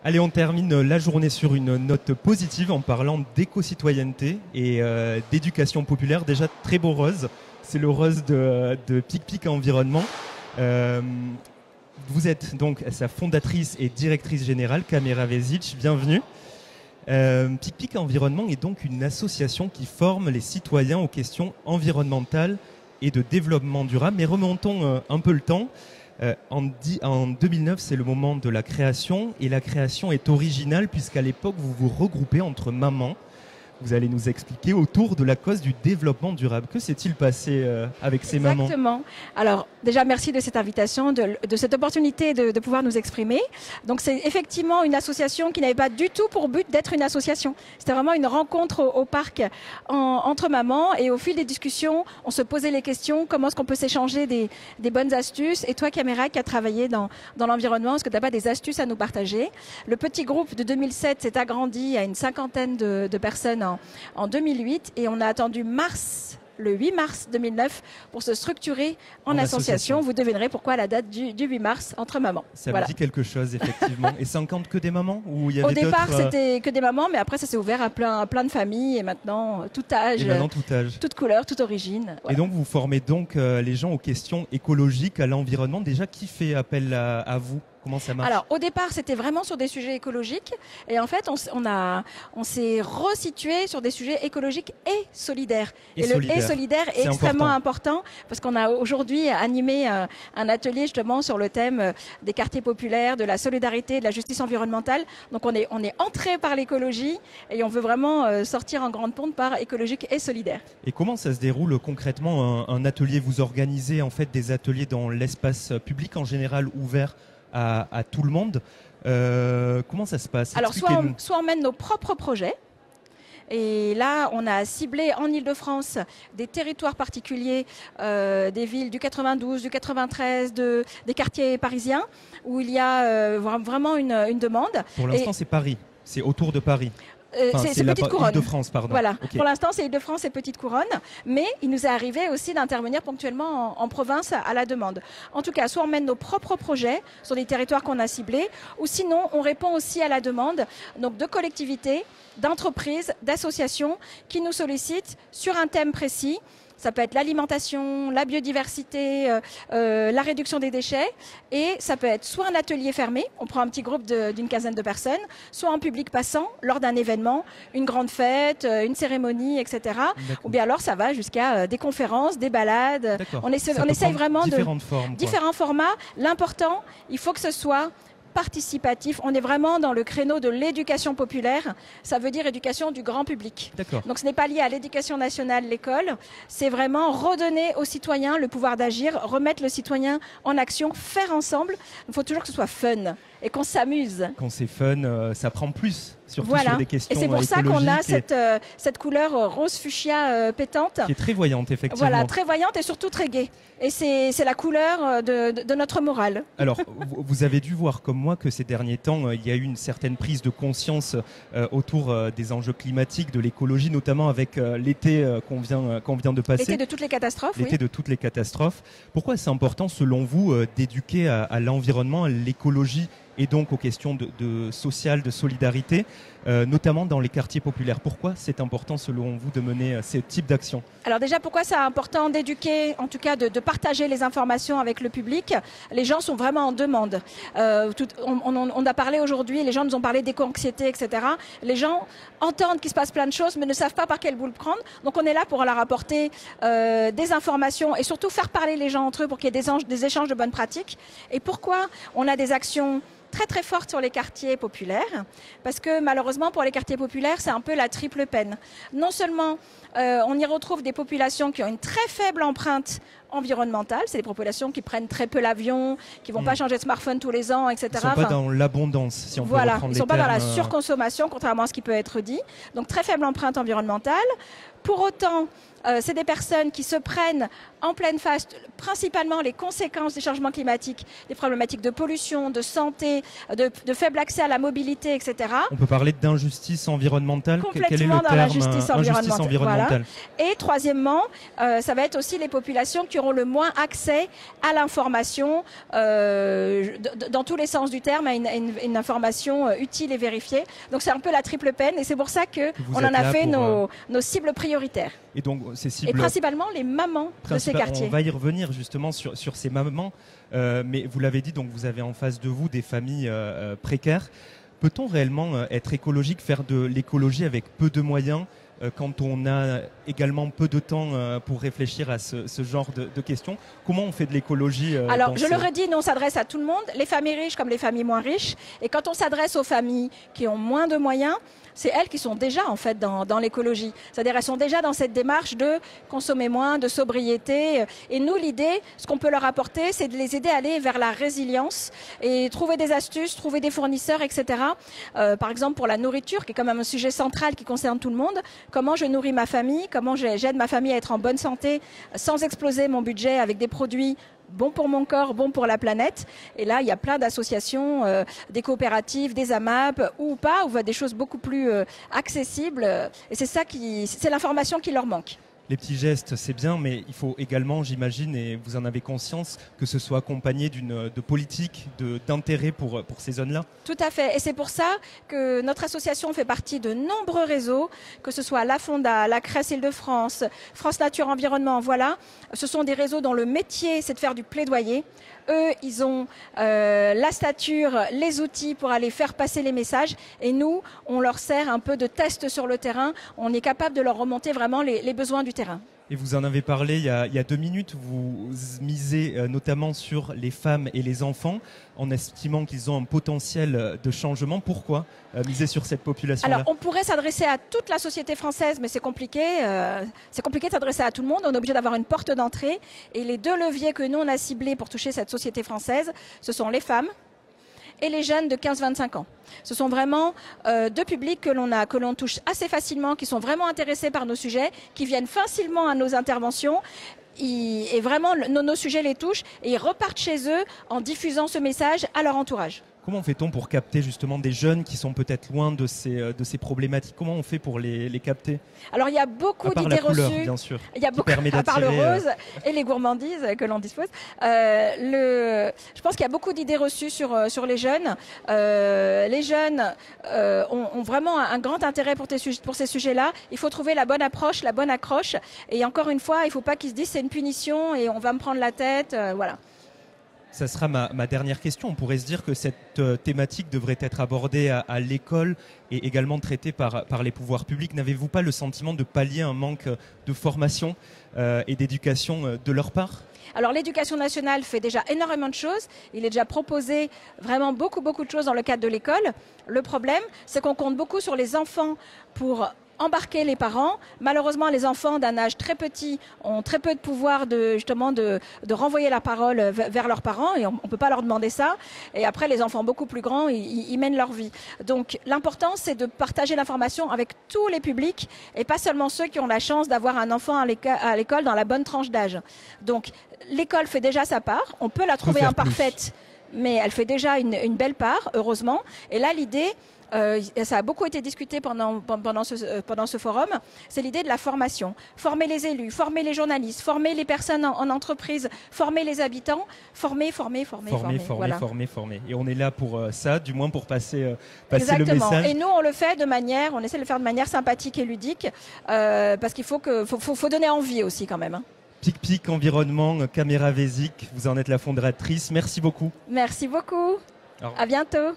Allez, on termine la journée sur une note positive en parlant d'éco-citoyenneté et d'éducation populaire. Déjà, très beau rose. C'est le rose de Pic-Pic Environnement. Vous êtes donc sa fondatrice et directrice générale, Kamera Vezic. Bienvenue. Pic-Pic Environnement est donc une association qui forme les citoyens aux questions environnementales et de développement durable. Mais remontons un peu le temps. En 2009, c'est le moment de la création et la création est originale puisqu'à l'époque, vous vous regroupez entre mamans. Vous allez nous expliquer autour de la cause du développement durable. Que s'est-il passé avec ces mamans ? Exactement. Alors, déjà, merci de cette invitation, de cette opportunité de pouvoir nous exprimer. Donc, c'est effectivement une association qui n'avait pas du tout pour but d'être une association. C'était vraiment une rencontre au parc entre mamans. Et au fil des discussions, on se posait les questions. Comment est-ce qu'on peut s'échanger des bonnes astuces ? Et toi, Kamera, qui a travaillé dans l'environnement, est-ce que tu n'as pas des astuces à nous partager ? Le petit groupe de 2007 s'est agrandi à une cinquantaine de personnes en 2008 et on a attendu le 8 mars 2009 pour se structurer en association. Vous devinerez pourquoi la date du 8 mars entre mamans. Ça me dit quelque chose, effectivement. Et 50 que des mamans ou il y avait Au départ, c'était que des mamans, mais après, ça s'est ouvert à plein de familles et maintenant, tout âge, toute couleur, toute origine. Voilà. Et donc, vous formez donc les gens aux questions écologiques, à l'environnement. Déjà, qui fait appel à vous ? Comment ça marche ? Alors, au départ, c'était vraiment sur des sujets écologiques. Et en fait, on s'est resitué sur des sujets écologiques et solidaires. Et le « et » solidaire est extrêmement important parce qu'on a aujourd'hui animé un atelier justement sur le thème des quartiers populaires, de la solidarité, de la justice environnementale. Donc, on est entré par l'écologie et on veut vraiment sortir en grande pompe par écologique et solidaire. Et comment ça se déroule concrètement un atelier ? Vous organisez en fait des ateliers dans l'espace public en général ouvert à tout le monde. Comment ça se passe ? Alors, soit on mène nos propres projets. Et là, on a ciblé en Ile-de-France des territoires particuliers, des villes du 92, du 93, des quartiers parisiens, où il y a vraiment une demande. Pour l'instant, c'est Paris. C'est autour de Paris. C'est Petite Couronne. Île-de-France, pardon. Voilà. Okay. Pour l'instant, c'est Île-de-France et Petite Couronne. Mais il nous est arrivé aussi d'intervenir ponctuellement en province à la demande. En tout cas, soit on mène nos propres projets sur des territoires qu'on a ciblés, ou sinon, on répond aussi à la demande donc de collectivités, d'entreprises, d'associations qui nous sollicitent sur un thème précis. Ça peut être l'alimentation, la biodiversité, la réduction des déchets. Et ça peut être soit un atelier fermé, on prend un petit groupe d'une quinzaine de personnes, soit en public passant lors d'un événement, une grande fête, une cérémonie, etc. Ou bien alors ça va jusqu'à des conférences, des balades. On essaye vraiment différents formats. L'important, il faut que ce soit participatif. On est vraiment dans le créneau de l'éducation populaire. Ça veut dire éducation du grand public. Donc ce n'est pas lié à l'éducation nationale, l'école. C'est vraiment redonner aux citoyens le pouvoir d'agir, remettre le citoyen en action, faire ensemble. Il faut toujours que ce soit fun et qu'on s'amuse. Quand c'est fun, ça prend plus. Surtout sur des questions écologiques. Et c'est pour ça qu'on a cette couleur rose fuchsia pétante. Qui est très voyante, effectivement. Voilà, très voyante et surtout très gaie. Et c'est la couleur de notre morale. Alors, vous avez dû voir comme moi que ces derniers temps, il y a eu une certaine prise de conscience autour des enjeux climatiques, de l'écologie, notamment avec l'été qu'on vient de passer. L'été de toutes les catastrophes, L'été de toutes les catastrophes. Pourquoi c'est important, selon vous, d'éduquer à l'environnement, à l'écologie et donc aux questions de sociales, de solidarité, notamment dans les quartiers populaires. Pourquoi c'est important, selon vous, de mener ce type d'action ? Alors déjà, pourquoi c'est important d'éduquer, en tout cas de partager les informations avec le public ? Les gens sont vraiment en demande. On a parlé aujourd'hui, les gens nous ont parlé d'éco-anxiété, etc. Les gens entendent qu'il se passe plein de choses, mais ne savent pas par quelle boule prendre. Donc on est là pour leur apporter des informations et surtout faire parler les gens entre eux pour qu'il y ait des échanges de bonnes pratiques. Et pourquoi on a des actions très forte sur les quartiers populaires, parce que malheureusement pour les quartiers populaires c'est un peu la triple peine. Non seulement on y retrouve des populations qui ont une très faible empreinte environnementale, c'est des populations qui prennent très peu l'avion, qui vont pas changer de smartphone tous les ans, etc. Ils sont pas dans l'abondance, si on peut reprendre les termes. Ils sont pas dans la surconsommation, contrairement à ce qui peut être dit. Donc très faible empreinte environnementale. Pour autant, c'est des personnes qui se prennent en pleine face principalement les conséquences des changements climatiques, des problématiques de pollution, de santé, de faible accès à la mobilité, etc. On peut parler d'injustice environnementale. Complètement Quel est le dans terme l'injustice environnementale. environnementale. Voilà. Et troisièmement, ça va être aussi les populations qui auront le moins accès à l'information dans tous les sens du terme, à une information utile et vérifiée. Donc c'est un peu la triple peine et c'est pour ça qu'on en a fait nos cibles prioritaires. Et donc ces cibles... Et principalement les mamans de ces quartiers. On va y revenir justement sur ces mamans, mais vous l'avez dit, donc vous avez en face de vous des familles précaires. Peut-on réellement être écologique, faire de l'écologie avec peu de moyens quand on a également peu de temps pour réfléchir à ce genre de questions? Comment on fait de l'écologie Alors, je le redis, nous on s'adresse à tout le monde, les familles riches comme les familles moins riches. Et quand on s'adresse aux familles qui ont moins de moyens, c'est elles qui sont déjà en fait dans l'écologie. C'est-à-dire elles sont déjà dans cette démarche de consommer moins, de sobriété. Et nous, l'idée, ce qu'on peut leur apporter, c'est de les aider à aller vers la résilience et trouver des astuces, trouver des fournisseurs, etc. Par exemple, pour la nourriture, qui est quand même un sujet central qui concerne tout le monde. Comment je nourris ma famille, comment j'aide ma famille à être en bonne santé sans exploser mon budget avec des produits bons pour mon corps, bons pour la planète. Et là, il y a plein d'associations, des coopératives, des AMAP ou pas, où des choses beaucoup plus accessibles. Et c'est ça c'est l'information qui leur manque. Les petits gestes, c'est bien, mais il faut également, j'imagine, et vous en avez conscience, que ce soit accompagné de politique, d'intérêt pour ces zones-là. Tout à fait. Et c'est pour ça que notre association fait partie de nombreux réseaux, que ce soit la Fonda, la CRES Île-de-France, France Nature Environnement. Voilà, ce sont des réseaux dont le métier, c'est de faire du plaidoyer. Eux, ils ont la stature, les outils pour aller faire passer les messages. Et nous, on leur sert un peu de test sur le terrain. On est capable de leur remonter vraiment les besoins du terrain. Et vous en avez parlé il y a 2 minutes, vous misez notamment sur les femmes et les enfants en estimant qu'ils ont un potentiel de changement. Pourquoi miser sur cette population-là? Alors, on pourrait s'adresser à toute la société française, mais c'est compliqué. C'est compliqué de s'adresser à tout le monde. On est obligé d'avoir une porte d'entrée. Et les 2 leviers que nous, on a ciblés pour toucher cette société française, ce sont les femmes et les jeunes de 15-25 ans. Ce sont vraiment 2 publics que l'on touche assez facilement, qui sont vraiment intéressés par nos sujets, qui viennent facilement à nos interventions. Et vraiment, nos sujets les touchent et ils repartent chez eux en diffusant ce message à leur entourage. Comment fait-on pour capter justement des jeunes qui sont peut-être loin de ces problématiques? Comment on fait pour les capter? Alors il y a beaucoup d'idées reçues. Bien sûr, il y a beaucoup, à part le rose et les gourmandises que l'on dispose. Je pense qu'il y a beaucoup d'idées reçues sur les jeunes. Les jeunes ont vraiment un grand intérêt pour ces sujets-là. Il faut trouver la bonne approche, la bonne accroche. Et encore une fois, il ne faut pas qu'ils se disent c'est une punition et on va me prendre la tête. Voilà. Ça sera ma dernière question. On pourrait se dire que cette thématique devrait être abordée à l'école et également traitée par les pouvoirs publics. N'avez-vous pas le sentiment de pallier un manque de formation et d'éducation de leur part? Alors l'éducation nationale fait déjà énormément de choses. Il est déjà proposé vraiment beaucoup de choses dans le cadre de l'école. Le problème, c'est qu'on compte beaucoup sur les enfants pour embarquer les parents. Malheureusement, les enfants d'un âge très petit ont très peu de pouvoir de renvoyer la parole vers leurs parents et on ne peut pas leur demander ça. Et après, les enfants beaucoup plus grands, ils mènent leur vie. Donc, l'important, c'est de partager l'information avec tous les publics et pas seulement ceux qui ont la chance d'avoir un enfant à l'école dans la bonne tranche d'âge. Donc, l'école fait déjà sa part. On peut la trouver imparfaite, mais elle fait déjà une belle part, heureusement. Et là, l'idée... ça a beaucoup été discuté pendant ce forum, c'est l'idée de la formation. Former les élus, former les journalistes, former les personnes en entreprise, former les habitants, former. Voilà. Et on est là pour ça, du moins pour passer Exactement. le message. Et nous, on essaie de le faire de manière sympathique et ludique, parce qu'il faut donner envie aussi quand même. Hein. PicPic Environnement, Caméra Vésic, vous en êtes la fondatrice. Merci beaucoup. Merci beaucoup. À bientôt.